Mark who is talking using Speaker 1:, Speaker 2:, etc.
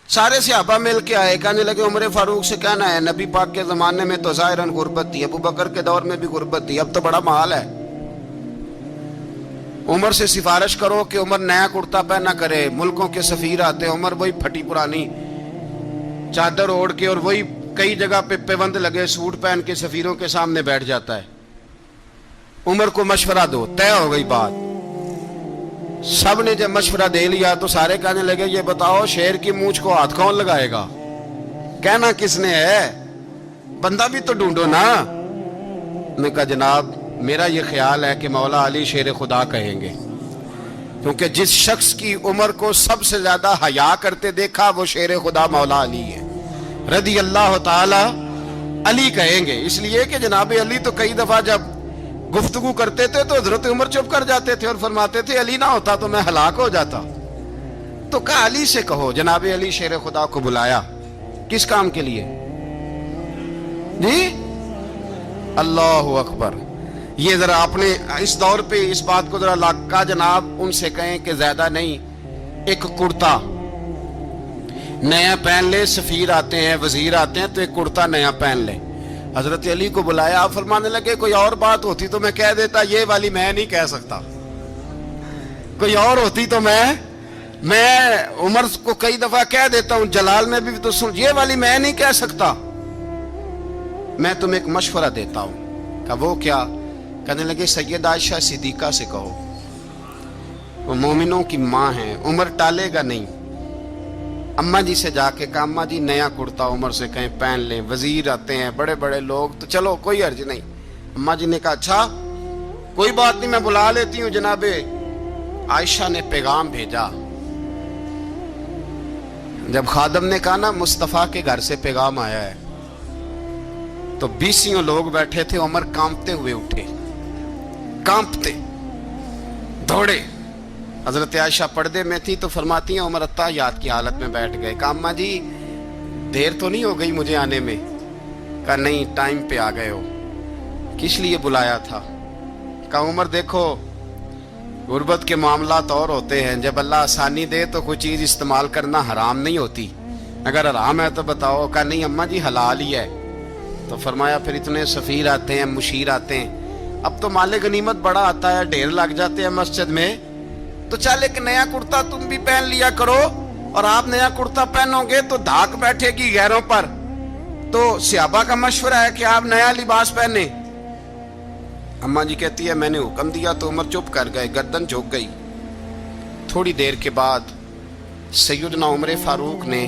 Speaker 1: सारे सहाबा मिल के आए, कहने लगे उमर फारूक से कहना है नबी पाक के ज़माने में तो ज़ाहिरन गुर्बत थी, अबू बकर के दौर में भी गुर्बत थी, अब तो बड़ा माल है। उमर से सिफारिश करो कि उमर नया कुर्ता पहना करे। मुल्कों के सफ़ीर आते हैं, उमर वही फटी पुरानी चादर ओढ़ के और वही कई जगह पे पेबंद लगे सूट पहन के सफ़ीरों के सामने बैठ जाता है। उमर को मशवरा दो, तय हो गई बात। सब ने जब मशवरा दे लिया तो सारे कहने लगे ये बताओ शेर की मूंछ को हाथ कौन लगाएगा? कहना किसने है, बंदा भी तो ढूंढो ना। मैं कहा जनाब मेरा ये ख्याल है कि मौला अली शेर खुदा कहेंगे, क्योंकि जिस शख्स की उम्र को सबसे ज्यादा हया करते देखा वो शेर खुदा मौला अली है, रदी अल्लाह ताला अली कहेंगे। इसलिए कि जनाब अली तो कई दफा जब गुफ्तगू करते थे तो हजरत उमर चुप कर जाते थे और फरमाते थे अली ना होता तो मैं हलाक हो जाता। तो कहा अली से कहो। जनाब अली शेर खुदा को बुलाया, किस काम के लिए जी? अल्लाह अकबर। ये जरा आपने इस दौर पे इस बात को जरा लाका जनाब उनसे कहें कि ज्यादा नहीं, एक कुर्ता नया पहन ले। सफीर आते हैं, वजीर आते हैं तो एक कुर्ता नया पहन ले। हजरत अली को बुलाया, आप फरमाने लगे कोई और बात होती तो मैं कह देता, ये वाली मैं नहीं कह सकता। कोई और होती तो मैं उमर को कई दफा कह देता हूं, जलाल में भी तो सुन, ये वाली मैं नहीं कह सकता। मैं तुम्हें एक मशवरा देता हूं। कहा वो क्या? कहने लगे सैयद आयशा सिद्दीका से कहो, वो मोमिनों की माँ है, उमर टालेगा नहीं। अम्मा जी से जाके कहा अम्मा जी नया कुर्ता उमर से कहें पहन लें, वजीर आते हैं बड़े बड़े लोग तो चलो कोई अर्ज नहीं। अम्मा जी ने कहा अच्छा कोई बात नहीं मैं बुला लेती हूँ। जनाबे आयशा ने पैगाम भेजा। जब खादम ने कहा ना मुस्तफा के घर से पैगाम आया है, तो 20 लोग बैठे थे। उमर कांपते हुए उठे, कांपते दौड़े। हजरत आयशा पर्दे में थी तो फरमाती हैं उमर अत्ताहियात की हालत में बैठ गए। कहा अम्मा जी देर तो नहीं हो गई मुझे आने में? कहा नहीं टाइम पे आ गए हो। किस लिए बुलाया था? कहा उमर देखो गुर्बत के मामलात और होते हैं, जब अल्लाह आसानी दे तो कोई चीज़ इस्तेमाल करना हराम नहीं होती, अगर हराम है तो बताओ। कहा नहीं अम्मा जी हलाल ही है। तो फरमाया फिर इतने सफ़ीर आते हैं, मुशीर आते हैं, अब तो माले गनीमत बड़ा आता है, ढेर लग जाते हैं मस्जिद में, तो चल एक नया कुर्ता तुम भी पहन लिया करो। और आप नया कुर्ता पहनोगे तो धाक बैठेगी गैरों पर। तो सहाबा का मशवरा है कि आप नया लिबास पहने। अम्मा जी कहती है मैंने हुक्म दिया तो उमर चुप कर गए, गर्दन झुक गई। थोड़ी देर के बाद सैयदना उमर फारूक ने